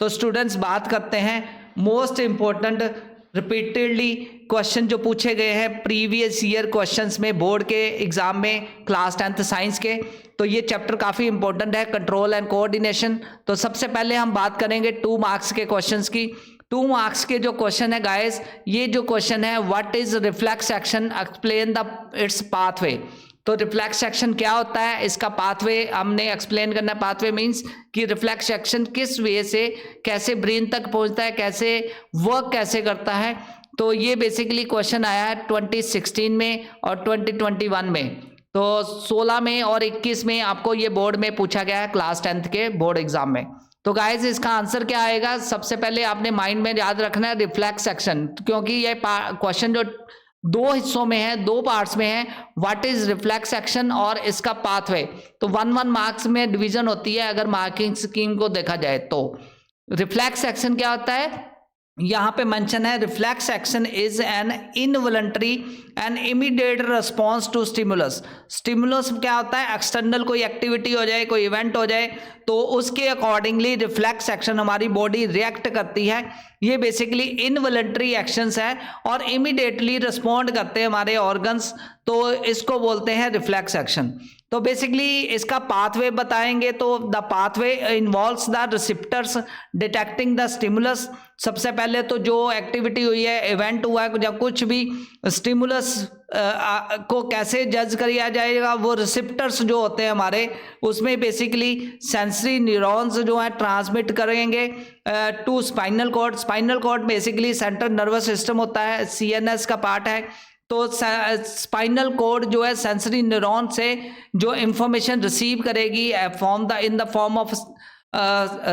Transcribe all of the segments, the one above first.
तो स्टूडेंट्स बात करते हैं मोस्ट इम्पोर्टेंट रिपीटेडली क्वेश्चन जो पूछे गए हैं प्रीवियस ईयर क्वेश्चंस में बोर्ड के एग्जाम में क्लास 10th साइंस के। तो ये चैप्टर काफ़ी इंपॉर्टेंट है, कंट्रोल एंड कोऑर्डिनेशन। तो सबसे पहले हम बात करेंगे 2 मार्क्स के क्वेश्चंस की। 2 मार्क्स के जो क्वेश्चन है गाइस, ये जो क्वेश्चन है what is reflex action, explain the it's pathway. तो रिफ्लेक्स एक्शन क्या होता है, इसका पाथवे हमने एक्सप्लेन करना है। पाथवे मींस कि रिफ्लेक्स एक्शन किस वे से कैसे ब्रेन तक पहुंचता है, कैसे वर्क कैसे करता है। तो ये बेसिकली क्वेश्चन आया है 2016 में और 2021 में। तो 16 में और 21 में आपको ये बोर्ड में पूछा गया है क्लास 10th के बोर्ड एग्जाम में। तो गाइस इसका आंसर क्या आएगा, सबसे पहले आपने माइंड में याद रखना है रिफ्लेक्स एक्शन, क्योंकि ये क्वेश्चन जो 2 हिस्सों में है, 2 पार्ट्स में है, व्हाट इज रिफ्लेक्स एक्शन और इसका पाथवे। तो 1-1 मार्क्स में डिवीजन होती है अगर मार्किंग स्कीम को देखा जाए तो। रिफ्लेक्स एक्शन क्या होता है, यहां पे मेंशन है reflex action is an involuntary and immediate response to stimulus. Stimulus क्या होता है, एक्सटर्नल कोई एक्टिविटी हो जाए, कोई इवेंट हो जाए, तो उसके अकॉर्डिंगली रिफ्लेक्स एक्शन हमारी बॉडी रिएक्ट करती है। ये बेसिकली इनवॉलंटरी एक्शंस है और इमीडिएटली रिस्पॉन्ड करते हैं हमारे ऑर्गन्स, तो इसको बोलते हैं रिफ्लेक्स एक्शन। तो बेसिकली इसका पाथवे बताएंगे तो the pathway involves the receptors detecting the stimulus. सबसे पहले तो जो एक्टिविटी हुई है, इवेंट हुआ है, जब कुछ भी स्टिमुलस को कैसे जज किया जाएगा, वो रिसेप्टर्स जो होते हैं हमारे, उसमें बेसिकली सेंसरी न्यूरॉन्स जो है ट्रांसमिट करेंगे to spinal cord. Spinal cord basically central nervous system होता है, सीएनएस का पार्ट है। तो स्पाइनल कॉर्ड जो है सेंसरी न्यूरॉन से जो इंफॉर्मेशन रिसीव करेगी in the form of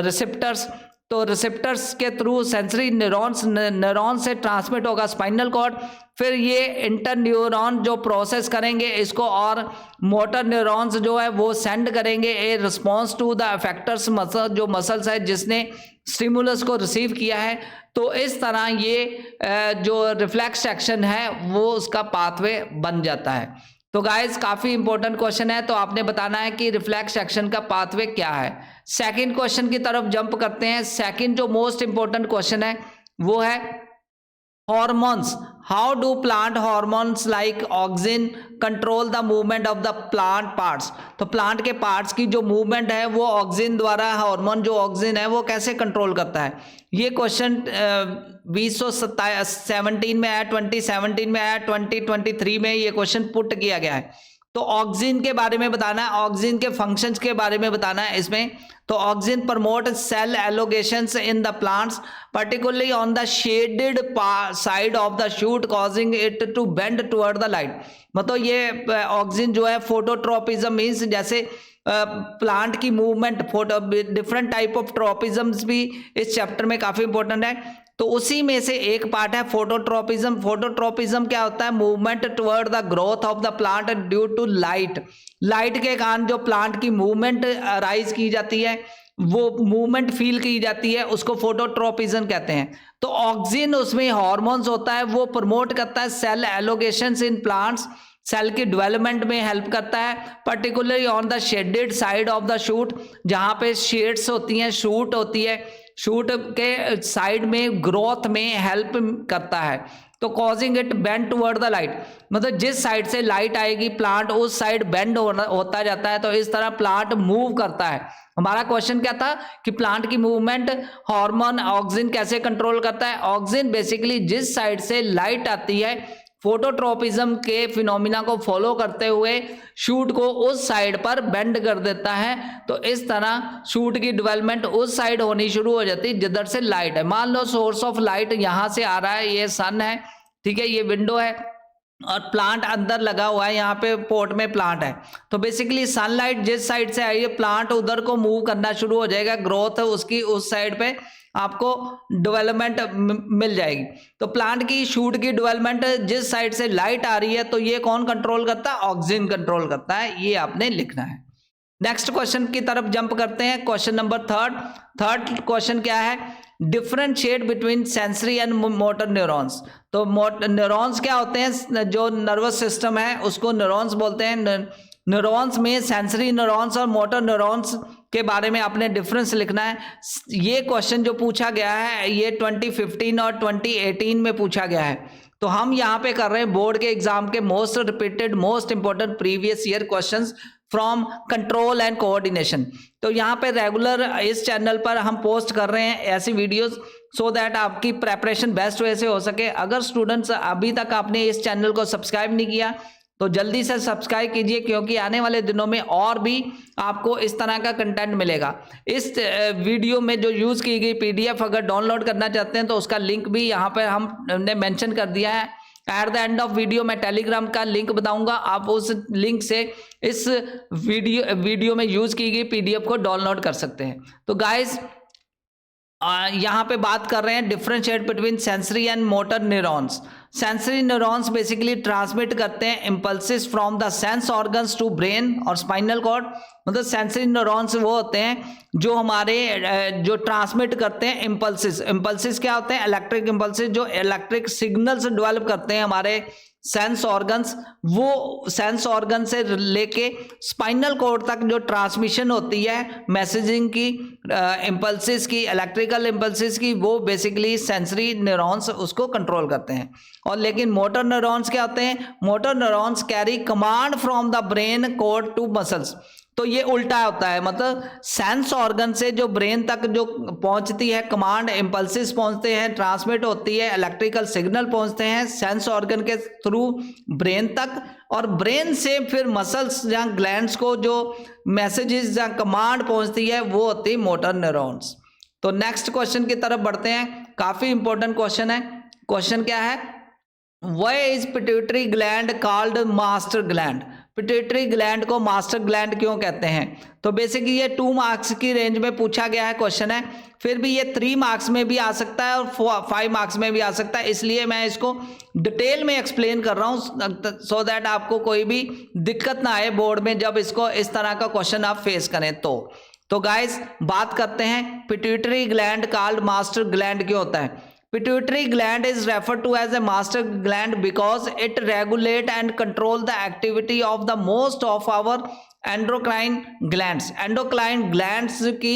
receptors. तो रिसेप्टर्स के थ्रू सेंसरी न्यूरॉन से ट्रांसमिट होगा स्पाइनल कॉर्ड, फिर ये इंटर न्यूरॉन जो प्रोसेस करेंगे इसको, और मोटर न्यूरॉन्स जो है वो सेंड करेंगे a response to the affectors muscle, जो मसल्स है जिसने स्टिमुलस को रिसीव किया है। तो इस तरह ये जो रिफ्लेक्स एक्शन है वो उसका पाथवे बन जाता है। तो गाइस काफी इंपॉर्टेंट क्वेश्चन है, तो आपने बताना है कि रिफ्लेक्स एक्शन का पाथवे क्या है। सेकंड क्वेश्चन की तरफ जंप करते हैं। सेकंड जो मोस्ट इंपॉर्टेंट क्वेश्चन है वो है hormones. How do plant hormones like auxin control the movement of the plant parts. तो प्लांट के पार्ट्स की जो मूवमेंट है वो ऑक्सिन द्वारा, हार्मोन जो ऑक्सिन है वो कैसे कंट्रोल करता है। ये क्वेश्चन 2017 में आया, 2017 में आया, 2023 में ये क्वेश्चन पुट किया गया है। तो ऑक्सिन के बारे में बताना है, ऑक्सिन के फंक्शंस के बारे में बताना है इसमें। तो auxin promote cell elongations in the plants particularly on the shaded side of the shoot causing it to bend toward the light. मतलब ये ऑक्सिन जो है फोटोट्रोपिज्म मीन्स जैसे प्लांट की movement, photo different type of tropisms भी इस chapter में काफी इंपॉर्टेंट है। तो उसी में से एक पार्ट है फोटोट्रोपिज्म। फोटोट्रोपिज्म क्या होता है, movement toward the growth of the plant due to light. Light के कारण जो प्लांट की मूवमेंट राइज की जाती है, वो मूवमेंट फील की जाती है, उसको फोटोट्रोपिज्म कहते हैं। तो ऑक्सिन उसमें हार्मोन्स होता है, वो प्रमोट करता है cell elongations in plants, cell की डेवलपमेंट में हेल्प करता है, particularly on the shaded side of the shoot, जहां पे शेड्स होती हैं, शूट होती है, शूट के साइड में ग्रोथ में हेल्प करता है। तो causing it bend toward the light, मतलब जिस साइड से लाइट आएगी प्लांट उस साइड बेंड होता जाता है। तो इस तरह प्लांट मूव करता है। हमारा क्वेश्चन क्या था कि प्लांट की मूवमेंट हार्मोन ऑक्सिन कैसे कंट्रोल करता है। ऑक्सिन बेसिकली जिस साइड से लाइट आती है, फोटोट्रोपिज्म के फिनोमिना को फॉलो करते हुए शूट को उस साइड पर बेंड कर देता है। तो इस तरह शूट की डेवलपमेंट उस साइड होनी शुरू हो जाती है जिधर से लाइट है। मान लो सोर्स ऑफ लाइट यहां से आ रहा है, ये सन है, ठीक है, ये विंडो है और प्लांट अंदर लगा हुआ है, यहाँ पे पोर्ट में प्लांट है। तो बेसिकली सनलाइट जिस साइड से आई है प्लांट उधर को मूव करना शुरू हो जाएगा, ग्रोथ उसकी उस साइड पे आपको डेवलपमेंट मिल जाएगी। तो प्लांट की शूट की डेवलपमेंट जिस साइड से लाइट आ रही है, तो ये कौन कंट्रोल करता है, ऑक्सिन कंट्रोल करता है, ये आपने लिखना है। नेक्स्ट क्वेश्चन की तरफ जंप करते हैं। क्वेश्चन नंबर थर्ड क्वेश्चन क्या है, differentiate between sensory and motor neurons. तो न्यूरॉन्स क्या होते हैं, जो नर्वस सिस्टम है उसको न्यूरॉन्स बोलते हैं। न्यूरॉन्स में सेंसरी न्यूरॉन्स और मोटर न्यूरॉन्स के बारे में आपने डिफरेंस लिखना है। ये क्वेश्चन जो पूछा गया है ये 2015 और 2018 में पूछा गया है। तो हम यहाँ पे कर रहे हैं बोर्ड के एग्जाम के most repeated most important previous year questions from control and coordination. तो यहाँ पे रेगुलर इस चैनल पर हम पोस्ट कर रहे हैं ऐसी वीडियोस सो दैट आपकी प्रेपरेशन बेस्ट वे से हो सके। अगर स्टूडेंट्स अभी तक आपने इस चैनल को सब्सक्राइब नहीं किया तो जल्दी से सब्सक्राइब कीजिए, क्योंकि आने वाले दिनों में और भी आपको इस तरह का कंटेंट मिलेगा। इस वीडियो में जो यूज़ की गई पीडीएफ अगर डाउनलोड करना चाहते हैं तो उसका लिंक भी यहाँ पर हमने मेंशन कर दिया है। At the end of video मैं टेलीग्राम का लिंक बताऊंगा, आप उस लिंक से इस वीडियो में यूज़ की गई पीडीएफ को डाउनलोड कर सकते हैं। तो गाइज यहाँ पे बात कर रहे हैं differentiate between sensory and motor neurons. Sensory neurons basically transmit करते हैं impulses from the sense organs to brain और स्पाइनल कॉर्ड। मतलब सेंसरी न्यूरॉन्स वो होते हैं जो हमारे जो ट्रांसमिट करते हैं इंपल्सेस। इंपल्सेस क्या होते हैं? इलेक्ट्रिक इंपल्सेस जो इलेक्ट्रिक सिग्नल्स डेवलप करते हैं हमारे सेंस ऑर्गन्स। वो सेंस ऑर्गन से लेके स्पाइनल कॉर्ड तक जो ट्रांसमिशन होती है मैसेजिंग की, इंपल्सेस की, इलेक्ट्रिकल इंपल्सेस की, वो बेसिकली सेंसरी न्यूरॉन्स उसको कंट्रोल करते हैं। और लेकिन मोटर न्यूरॉन्स क्या होते हैं? Motor neurons carry command from the brain cord to muscles. तो ये उल्टा होता है, मतलब सेंस ऑर्गन से जो ब्रेन तक जो पहुंचती है कमांड, इंपल्सेस पहुंचते हैं, ट्रांसमिट होती है, इलेक्ट्रिकल सिग्नल पहुंचते हैं सेंस ऑर्गन के थ्रू ब्रेन तक, और ब्रेन से फिर मसल्स या ग्लैंड्स को जो मैसेजेस या कमांड पहुंचती है वो होती है मोटर न्यूरॉन्स। तो नेक्स्ट क्वेश्चन की तरफ बढ़ते हैं, काफी इंपॉर्टेंट क्वेश्चन है। क्वेश्चन क्या है? Why is pituitary gland called master gland? Pituitary gland को मास्टर ग्लैंड क्यों कहते हैं? तो बेसिकली ये 2 मार्क्स की रेंज में पूछा गया है क्वेश्चन है, फिर भी ये 3 मार्क्स में भी आ सकता है और 5 मार्क्स में भी आ सकता है, इसलिए मैं इसको डिटेल में एक्सप्लेन कर रहा हूँ सो दैट आपको कोई भी दिक्कत ना आए बोर्ड में जब इसको इस तरह का क्वेश्चन आप फेस करें। तो गाइस बात करते हैं pituitary gland called master gland क्यों होता है। Pituitary gland is referred to as a master gland because it regulate and control the activity of the most of our endocrine glands. Endocrine glands की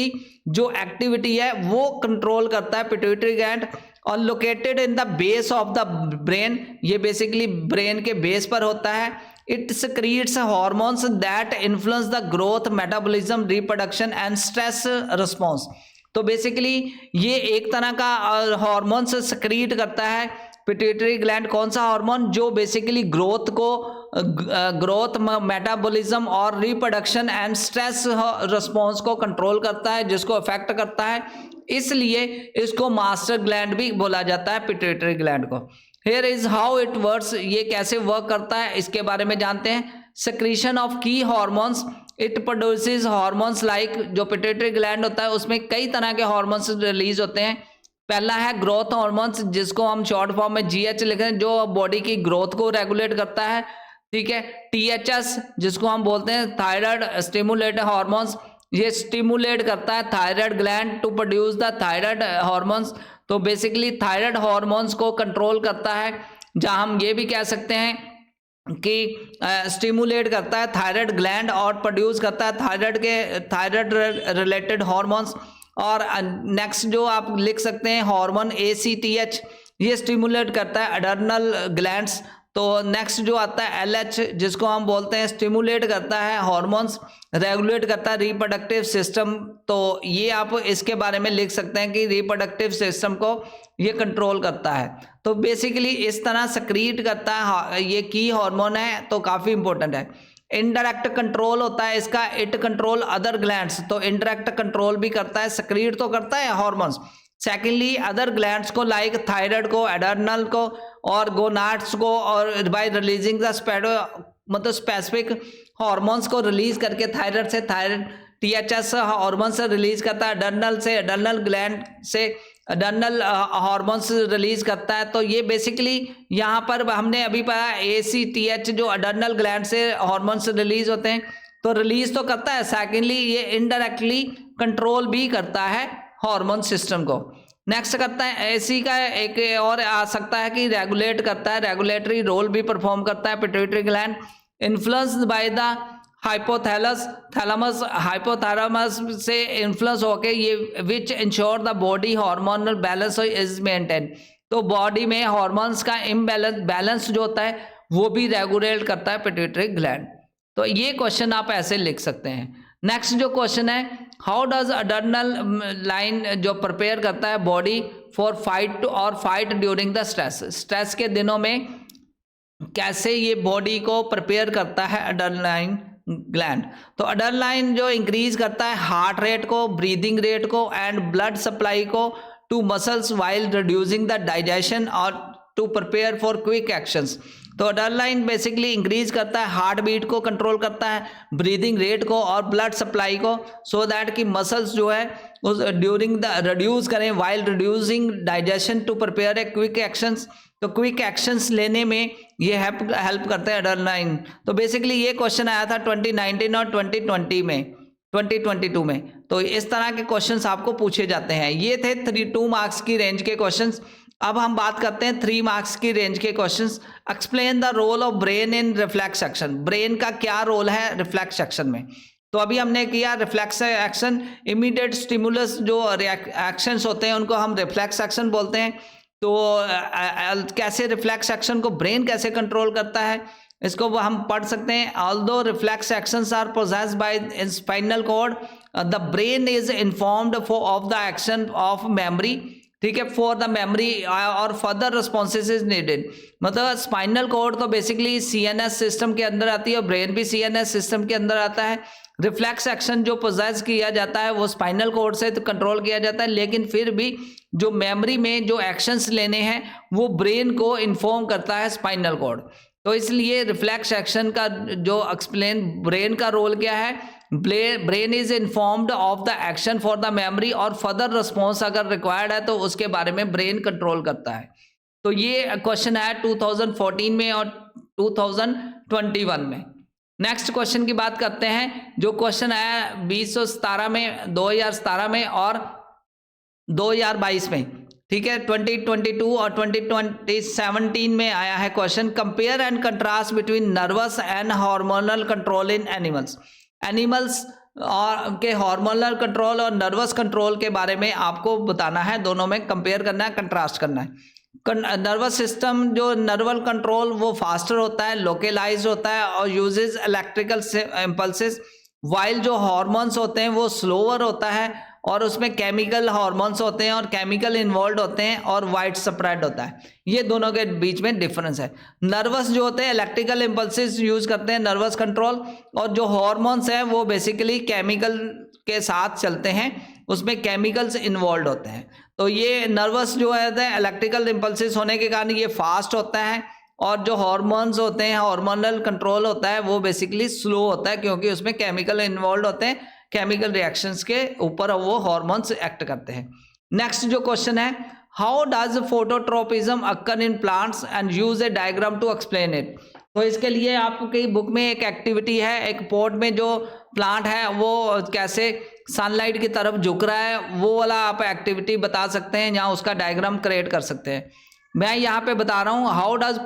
जो activity है वो control करता है pituitary gland, और located in the base of the brain, ये basically brain के base पर होता है। It secretes hormones that influence the growth, metabolism, reproduction and stress response. तो बेसिकली ये एक तरह का हार्मोन से सक्रीट करता है पिट्यूटरी ग्लैंड। कौन सा हार्मोन? जो बेसिकली ग्रोथ, मेटाबॉलिज्म और रिप्रोडक्शन एंड स्ट्रेस रिस्पॉन्स को कंट्रोल करता है, जिसको अफेक्ट करता है, इसलिए इसको मास्टर ग्लैंड भी बोला जाता है पिट्यूटरी ग्लैंड को। Here is how it works, ये कैसे वर्क करता है इसके बारे में जानते हैं। सेक्रीशन ऑफ की hormones, it produces hormones like, जो पिट्यूटरी ग्लैंड होता है उसमें कई तरह के हार्मोन्स रिलीज होते हैं। पहला है ग्रोथ हार्मोन्स, जिसको हम शॉर्ट फॉर्म में GH लिखते हैं, जो बॉडी की ग्रोथ को रेगुलेट करता है, ठीक है। THS जिसको हम बोलते हैं थायराइड स्टिमुलेटर हार्मोन्स, ये स्टिमुलेट करता है thyroid gland to produce the thyroid hormones. तो बेसिकली थायराइड हार्मोन्स को कंट्रोल करता है, जहां हम ये भी कह सकते हैं कि स्टिमुलेट करता है थायराइड ग्लैंड और प्रोड्यूस करता है थायराइड रिलेटेड हार्मोन्स। और नेक्स्ट जो आप लिख सकते हैं हार्मोन ACTH, ये स्टिमुलेट करता है अडर्नल ग्लैंड्स। तो नेक्स्ट जो आता है LH, जिसको हम बोलते हैं स्टिमुलेट करता है हार्मोन्स, रेगुलेट करता है रिप्रोडक्टिव सिस्टम। तो ये आप इसके बारे में लिख सकते हैं कि रिप्रोडक्टिव सिस्टम को ये कंट्रोल करता है। तो बेसिकली इस तरह सक्रीट करता है, ये की हार्मोन है, तो काफ़ी इंपॉर्टेंट है। इनडायरेक्ट कंट्रोल होता है इसका, इट कंट्रोल अदर ग्लैंड्स, तो इनडायरेक्ट कंट्रोल भी करता है, सक्रीट तो करता है हार्मोन्स। सेकेंडली अदर ग्लैंड्स को लाइक थायराइड को, एडर्नल को और गोनाड्स को, और बाय रिलीजिंग द मतलब स्पेसिफिक हार्मोन्स को रिलीज करके थायराइड से थायराइड THS हार्मोन से रिलीज करता है, अडर्नल से अडर्नल ग्लैंड से अडर्नल हार्मोन्स रिलीज करता है। तो ये बेसिकली यहाँ पर हमने अभी पढ़ा ACTH जो अडर्नल ग्लैंड से हार्मोन्स रिलीज होते हैं, तो रिलीज तो करता है, सेकेंडली ये इनडायरेक्टली कंट्रोल भी करता है हार्मोन सिस्टम को। नेक्स्ट करता है AC का एक और आ सकता है कि रेगुलेट करता है, रेगुलेटरी रोल भी परफॉर्म करता है pituitary gland. Influenced by the hypothalus thalamus hypothalamus से इन्फ्लुएंस होके ये which ensure the body hormonal balance is maintain. तो बॉडी में हार्मोन्स का बैलेंस जो होता है वो भी रेगुलेट करता है पिट्यूटरी ग्लैंड। तो ये क्वेश्चन आप ऐसे लिख सकते हैं। नेक्स्ट जो क्वेश्चन है, हाउ डज अडर्नल लाइन जो प्रिपेयर करता है body for fight during the stress के दिनों में कैसे ये बॉडी को प्रिपेयर करता है अडर्नलाइन ग्लैंड। तो अडर्नलाइन जो इंक्रीज करता है हार्ट रेट को, ब्रीदिंग रेट को एंड ब्लड सप्लाई को to muscles while reducing the digestion और to prepare for quick actions. तो अडर्नलाइन बेसिकली इंक्रीज करता है हार्ट बीट को, कंट्रोल करता है ब्रीदिंग रेट को और ब्लड सप्लाई को, सो दैट कि मसल्स जो है उस ड्यूरिंग द रिड्यूस करें while reducing digestion to prepare a quick actions. तो क्विक एक्शंस लेने में ये हेल्प करते हैं अडर्नलाइन। तो बेसिकली ये क्वेश्चन आया था 2019 और 2022 में। तो इस तरह के क्वेश्चंस आपको पूछे जाते हैं। ये थे 2 मार्क्स की रेंज के क्वेश्चंस। अब हम बात करते हैं 3 मार्क्स की रेंज के questions. Explain the role of brain in reflex action. Brain का क्या रोल है रिफ्लेक्स एक्शन में। तो अभी हमने किया रिफ्लेक्स एक्शन, इमीडिएट स्टिमुलस जो एक्शंस होते हैं उनको हम रिफ्लेक्स एक्शन बोलते हैं। तो कैसे रिफ्लेक्स एक्शन को ब्रेन कैसे कंट्रोल करता है इसको हम पढ़ सकते हैं। Although reflex actions are processed by spinal cord, the brain is informed of the action of memory, ठीक है, फॉर द मेमोरी और फर्दर रिस्पॉन्सेज इज नीडेड। मतलब स्पाइनल कॉर्ड तो बेसिकली सीएनएस सिस्टम के अंदर आती है और ब्रेन भी सीएनएस सिस्टम के अंदर आता है। रिफ्लेक्स एक्शन जो प्रोसेस किया जाता है वो स्पाइनल कॉर्ड से तो कंट्रोल किया जाता है, लेकिन फिर भी जो मेमोरी में जो एक्शंस लेने हैं वो ब्रेन को इन्फॉर्म करता है स्पाइनल कॉर्ड। तो इसलिए रिफ्लेक्स एक्शन का जो एक्सप्लेन ब्रेन का रोल क्या है, brain is informed of the action for the memory और फर्दर रिस्पॉन्स अगर रिक्वायर्ड है तो उसके बारे में ब्रेन कंट्रोल करता है। तो ये क्वेश्चन है 2014 में और 2021 में। नेक्स्ट क्वेश्चन की बात करते हैं जो क्वेश्चन आया 2017 में, 2017 में और 2022 में, ठीक है, 2022 और 2017 में आया है question. Compare and contrast between nervous and hormonal control in animals और के हार्मोनल कंट्रोल और नर्वस कंट्रोल के बारे में आपको बताना है, दोनों में कंपेयर करना है, कंट्रास्ट करना है। नर्वस सिस्टम जो नर्वल कंट्रोल वो फास्टर होता है, लोकलाइज होता है और यूजेस इलेक्ट्रिकल इम्पल्सेस, वाइल जो हार्मोन्स होते हैं वो स्लोअर होता है और उसमें केमिकल हार्मोन्स होते हैं और केमिकल इन्वॉल्व होते हैं और वाइड स्प्रेड होता है। ये दोनों के बीच में डिफरेंस है। नर्वस जो होते हैं इलेक्ट्रिकल इम्पल्सेस यूज करते हैं नर्वस कंट्रोल, और जो हार्मोन्स हैं वो बेसिकली केमिकल के साथ चलते हैं, उसमें केमिकल्स इन्वॉल्व होते हैं। तो ये नर्वस जो है इलेक्ट्रिकल इम्पल्सेस होने के कारण ये फास्ट होता है, और जो हार्मोन्स होते हैं हार्मोनल कंट्रोल होता है वो बेसिकली स्लो होता है, क्योंकि उसमें केमिकल इन्वॉल्व होते हैं, केमिकल रिएक्शंस के ऊपर वो हार्मोन्स एक्ट करते हैं। नेक्स्ट जो क्वेश्चन है, how does phototropism occur in plants and use a diagram to explain it. तो इसके लिए आपकी बुक में एक एक्टिविटी है, एक पॉट में जो प्लांट है वो कैसे सनलाइट की तरफ झुक रहा है, वो वाला आप एक्टिविटी बता सकते हैं, यहाँ उसका डायग्राम क्रिएट कर सकते हैं। मैं यहाँ पे बता रहा हूँ how does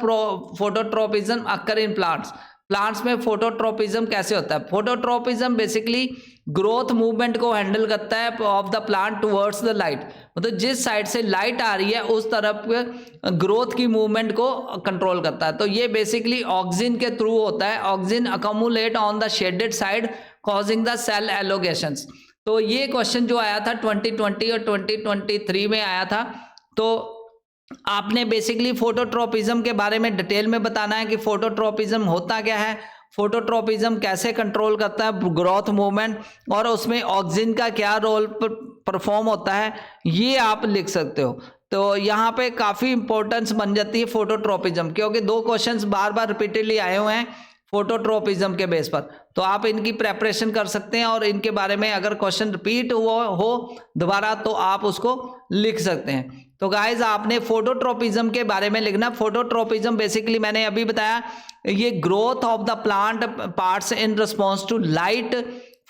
phototropism occur in plants में फोटोट्रोपिज्म कैसे होता है। फोटोट्रोपिज्म बेसिकली ग्रोथ मूवमेंट को हैंडल करता है of the plant towards the light, मतलब जिस साइड से लाइट आ रही है उस तरफ ग्रोथ की मूवमेंट को कंट्रोल करता है। तो ये बेसिकली ऑक्सीजन के थ्रू होता है, oxygen accumulate on the shaded side causing the cell elongations. तो ये क्वेश्चन जो आया था 2020 और 2023 में आया था। तो आपने बेसिकली फोटोट्रोपिज्म के बारे में डिटेल में बताना है कि फोटोट्रोपिज्म होता क्या है, फोटोट्रोपिज्म कैसे कंट्रोल करता है ग्रोथ मूवमेंट, और उसमें ऑक्सीजन का क्या रोल परफॉर्म होता है, ये आप लिख सकते हो। तो यहाँ पे काफ़ी इंपॉर्टेंस बन जाती है फोटोट्रोपिज्म, क्योंकि 2 क्वेश्चंस बार बार रिपीटेडली आए हुए हैं फोटोट्रोपिज्म के बेस पर। तो आप इनकी प्रेपरेशन कर सकते हैं, और इनके बारे में अगर क्वेश्चन रिपीट हो दोबारा तो आप उसको लिख सकते हैं। तो गाइज आपने फोटोट्रोपिज्म के बारे में लिखना। फोटोट्रोपिज्म बेसिकली मैंने अभी बताया, ये growth of the plant parts in response to light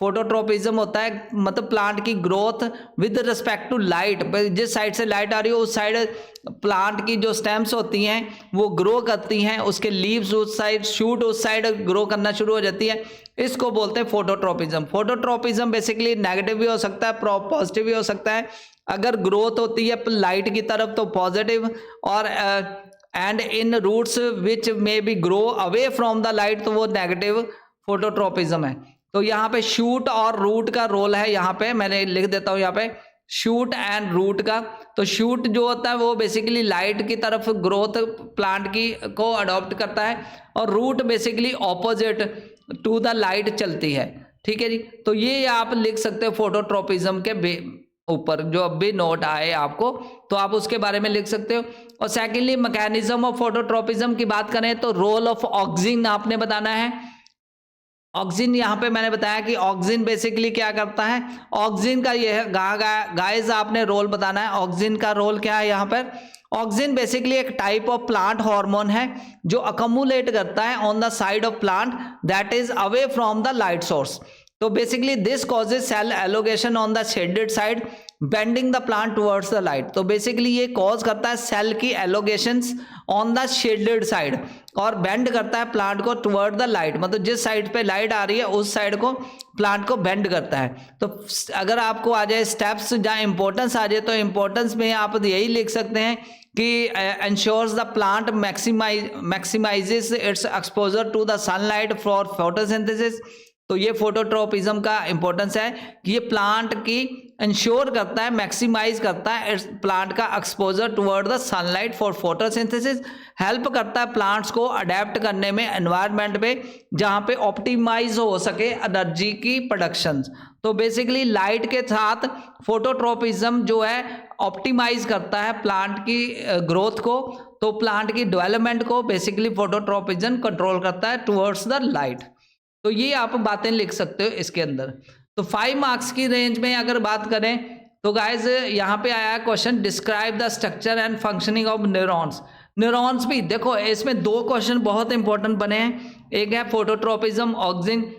phototropism होता है मतलब प्लांट की growth with respect to light, जिस साइड से लाइट आ रही है उस साइड प्लांट की जो स्टेम्स होती हैं वो ग्रो करती हैं, उसके लीव्स उस साइड, शूट उस साइड ग्रो करना शुरू हो जाती है, इसको बोलते हैं फोटोट्रोपिज्म। फोटोट्रोपिज्म बेसिकली नेगेटिव भी हो सकता है, पॉजिटिव भी हो सकता है। अगर ग्रोथ होती है लाइट की तरफ तो पॉजिटिव, और and in roots which may be grow away from the light तो वो नेगेटिव फोटोट्रोपिज्म है। तो यहाँ पे शूट और रूट का रोल है, यहाँ पे मैंने लिख देता हूँ यहाँ पे शूट एंड रूट का। तो शूट जो होता है वो बेसिकली लाइट की तरफ ग्रोथ प्लांट की को अडॉप्ट करता है, और root basically opposite to the light चलती है। ठीक है जी, तो ये आप लिख सकते हो फोटोट्रोपिज्म के ऊपर, जो अब भी नोट आए आपको तो आप उसके बारे में लिख सकते हो। और सेकेंडली मैकेनिज्म ऑफ फोटोट्रोपिज्म की बात करें तो रोल ऑफ ऑक्सिन आपने बताना है। ऑक्सिन यहाँ पे मैंने बताया कि ऑक्सिन बेसिकली क्या करता है, ऑक्सिन का ये गाइस आपने रोल बताना है। ऑक्सिन का रोल क्या है यहाँ पर, ऑक्सिन बेसिकली एक टाइप ऑफ प्लांट हार्मोन है जो अकमुलेट करता है on the side of plant that is away from the light source. तो basically this causes cell elongation on the shaded side bending the plant towards the light. तो basically ये cause करता है cell की elongations on the shaded side और bend करता है plant को टुवर्ड द लाइट, मतलब जिस साइड पे लाइट आ रही है उस साइड को प्लांट को बेंड करता है। तो अगर आपको आ जाए स्टेप्स जहाँ इंपॉर्टेंस आ जाए तो इंपॉर्टेंस में आप यही लिख सकते हैं कि ensures the plant maximizes its exposure to the sunlight for photosynthesis। तो ये फोटोट्रोपिज्म का इंपॉर्टेंस है कि ये प्लांट की इंश्योर करता है, मैक्सिमाइज करता है प्लांट का exposure toward the sunlight for photosynthesis, help करता है प्लांट्स को अडेप्ट करने में एनवायरनमेंट में जहाँ पे ऑप्टिमाइज हो सके एनर्जी की प्रोडक्शन। तो बेसिकली लाइट के साथ फोटोट्रोपिज्म जो है ऑप्टिमाइज करता है प्लांट की ग्रोथ को, तो प्लांट की डेवलपमेंट को बेसिकली फोटोट्रोपिज्म कंट्रोल करता है टुवर्ड्स द लाइट। तो ये आप बातें लिख सकते हो इसके अंदर। तो 5 मार्क्स की रेंज में अगर बात करें तो गाइज यहाँ पे आया question describe the structure and functioning of neurons. Neurons भी देखो इसमें 2 क्वेश्चन बहुत इंपॉर्टेंट बने हैं, एक है फोटोट्रोपिज्म ऑक्सिन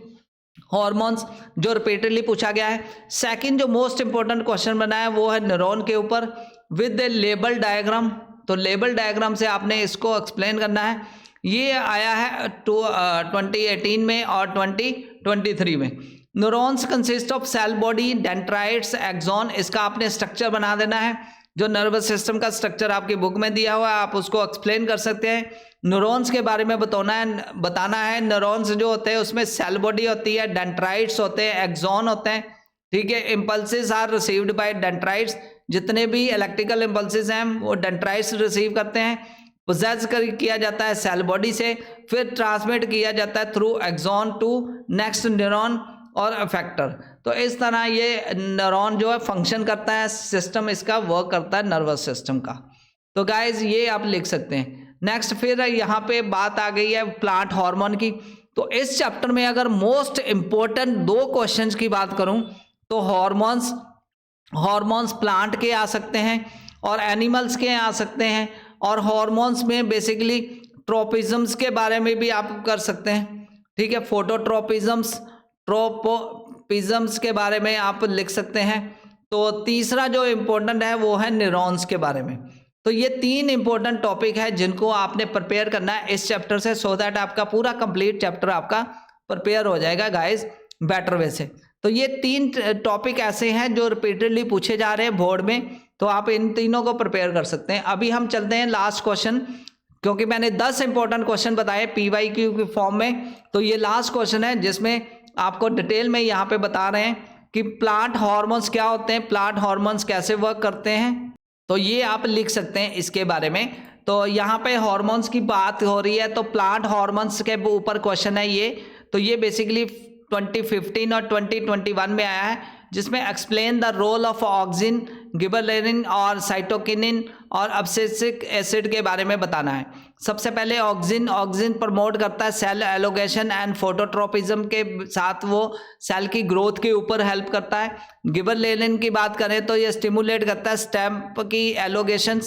हॉर्मोन्स जो रिपीटेडली पूछा गया है, सेकंड जो मोस्ट इंपॉर्टेंट क्वेश्चन बना है वो है न्यूरॉन के ऊपर विद ए लेबल डायग्राम। तो लेबल डायग्राम से आपने इसको एक्सप्लेन करना है। ये आया है 2018 में और 2023 में। Neurons consist of cell body dendrites axon, इसका आपने स्ट्रक्चर बना देना है। जो नर्वस सिस्टम का स्ट्रक्चर आपकी बुक में दिया हुआ है आप उसको एक्सप्लेन कर सकते हैं। न्यूरॉन्स के बारे में बताना है। न्यूरॉन्स जो होते हैं उसमें सेल बॉडी होती है, डेंड्राइट्स होते हैं, एक्सॉन होते हैं। ठीक है, impulses are received by dendrites, जितने भी इलेक्ट्रिकल इम्पल्सेस हैं वो डेंड्राइट्स रिसीव करते हैं, पोजेस किया जाता है सेल बॉडी से, फिर ट्रांसमिट किया जाता है through axon to next neuron और अफेक्टर। तो इस तरह ये न्यूरॉन जो है फंक्शन करता है, सिस्टम इसका वर्क करता है नर्वस सिस्टम का। तो गाइज ये आप लिख सकते हैं। नेक्स्ट फिर यहाँ पे बात आ गई है प्लांट हार्मोन की। तो इस चैप्टर में अगर मोस्ट इंपॉर्टेंट 2 क्वेश्चंस की बात करूं तो हॉर्मोन्स प्लांट के आ सकते हैं और एनिमल्स के आ सकते हैं, और हॉर्मोन्स में बेसिकली ट्रोपिज्म्स के बारे में भी आप कर सकते हैं। ठीक है, फोटोट्रोपिज्म्स ट्रोपोपिज्म्स के बारे में आप लिख सकते हैं। तो तीसरा जो इम्पोर्टेंट है वो है न्यूरॉन्स के बारे में। तो ये 3 इंपॉर्टेंट टॉपिक है जिनको आपने प्रिपेयर करना है इस चैप्टर से, सो दैट आपका पूरा कंप्लीट चैप्टर आपका प्रिपेयर हो जाएगा गाइस बेटर वे से। तो ये 3 टॉपिक ऐसे हैं जो रिपीटेडली पूछे जा रहे हैं बोर्ड में, तो आप इन तीनों को प्रिपेयर कर सकते हैं। अभी हम चलते हैं लास्ट क्वेश्चन, क्योंकि मैंने 10 इंपॉर्टेंट क्वेश्चन बताए PYQ के फॉर्म में, तो ये लास्ट क्वेश्चन है जिसमें आपको डिटेल में यहाँ पे बता रहे हैं कि प्लांट हार्मोन्स क्या होते हैं, प्लांट हार्मोन्स कैसे वर्क करते हैं। तो ये आप लिख सकते हैं इसके बारे में। तो यहाँ पे हार्मोन्स की बात हो रही है तो प्लांट हार्मोन्स के ऊपर क्वेश्चन है ये। तो ये बेसिकली 2015 और 2021 में आया है, जिसमें explain the role of auxin, gibberellin और साइटोकिनिन और अब्सिसिक एसिड के बारे में बताना है। सबसे पहले ऑक्सिन प्रमोट करता है सेल एलोगेशन एंड फोटोट्रोपिज्म के साथ वो सेल की ग्रोथ के ऊपर हेल्प करता है। गिबरेलिन की बात करें तो ये स्टिमुलेट करता है स्टेम्प की एलोगेशन,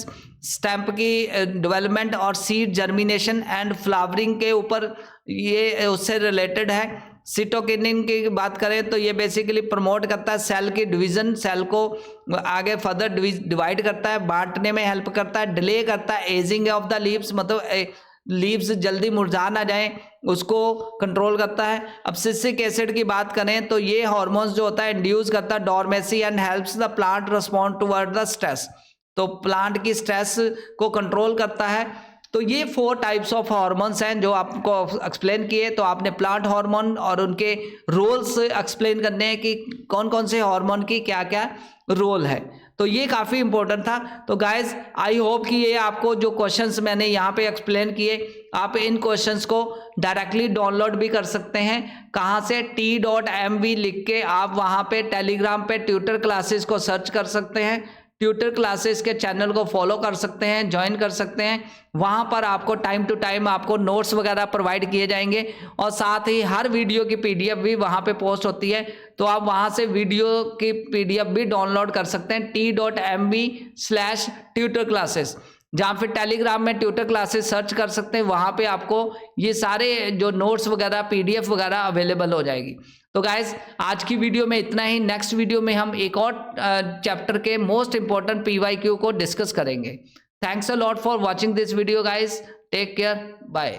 स्टेम्प की डेवलपमेंट और सीड जर्मिनेशन एंड फ्लावरिंग के ऊपर ये उससे रिलेटेड है। सिटोकिनिन की बात करें तो ये बेसिकली प्रमोट करता है सेल की डिवीजन, सेल को आगे फर्दर डिवाइड करता है, बांटने में हेल्प करता है, डिले करता है एजिंग ऑफ द लीव्स, मतलब लीव्स जल्दी मुरझा ना जाएं उसको कंट्रोल करता है। अब सिट्रिक एसिड की बात करें तो ये हार्मोन्स जो होता है इंड्यूस करता है dormancy and helps the plant respond toward the stress, तो प्लांट की स्ट्रेस को कंट्रोल करता है। तो ये 4 टाइप्स ऑफ हार्मोन्स हैं जो आपको एक्सप्लेन किए। तो आपने प्लांट हार्मोन और उनके रोल्स एक्सप्लेन करने हैं कि कौन कौन से हार्मोन की क्या क्या रोल है, तो ये काफ़ी इंपॉर्टेंट था। तो गाइज आई होप कि ये आपको जो क्वेश्चंस मैंने यहाँ पे एक्सप्लेन किए, आप इन क्वेश्चंस को डायरेक्टली डाउनलोड भी कर सकते हैं। कहाँ से? t.mv लिख के आप वहाँ पे टेलीग्राम पे ट्यूटर क्लासेस को सर्च कर सकते हैं, ट्यूटर क्लासेस के चैनल को फॉलो कर सकते हैं, ज्वाइन कर सकते हैं। वहाँ पर आपको टाइम टू टाइम आपको नोट्स वगैरह प्रोवाइड किए जाएंगे और साथ ही हर वीडियो की PDF भी वहाँ पे पोस्ट होती है, तो आप वहाँ से वीडियो की PDF भी डाउनलोड कर सकते हैं t.mv/ट्यूटर क्लासेस, जहाँ फिर टेलीग्राम में ट्यूटर क्लासेस सर्च कर सकते हैं, वहाँ पे आपको ये सारे जो नोट्स वगैरह PDF वगैरह अवेलेबल हो जाएगी। तो गाइज आज की वीडियो में इतना ही। नेक्स्ट वीडियो में हम एक और चैप्टर के मोस्ट इंपॉर्टेंट PYQ को डिस्कस करेंगे। Thanks a lot for watching this video guys, take care, bye.